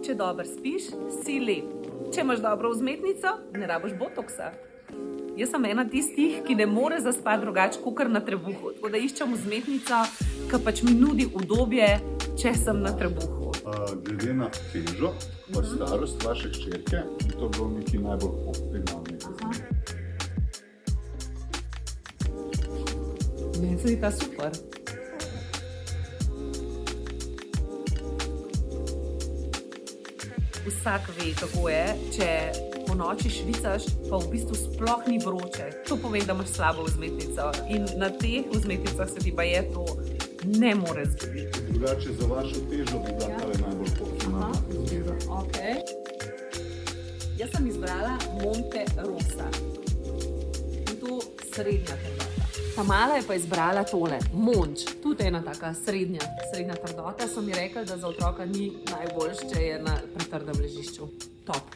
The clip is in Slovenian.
Če dobro spiš, si lep. Če imaš dobro vzmetnico, ne rabiš botoksa. Jaz sem ena tistih, ki ne more zaspati drugače kakor na trebuhu. Tako da iščem vzmetnico, ki pač mi nudi udobje, če sem na trebuhu. Glede na težo pa starost vaše hčerke, bi to bilo nekaj najbolj optimalnega za njo. Meni se zdi ta super. Vsak ve, kako je, če po noči švicaš, pa v bistvu sploh ni vroče. To pomeni, da imaš slabo vzmetnico. In na teh vzmetnicah se ti pa je to ne more zgoditi. Drugače za vašo težo bi bila tale najbolj optimalna izbira. Okay. Jaz sem izbrala Monte Rosa. In to srednja trdota. Ta mala je pa izbrala tole, Monč. Tudi ena taka srednja trdota. So mi rekli, da za otroka ni najboljš, če je na pretrdem ležišču. Top.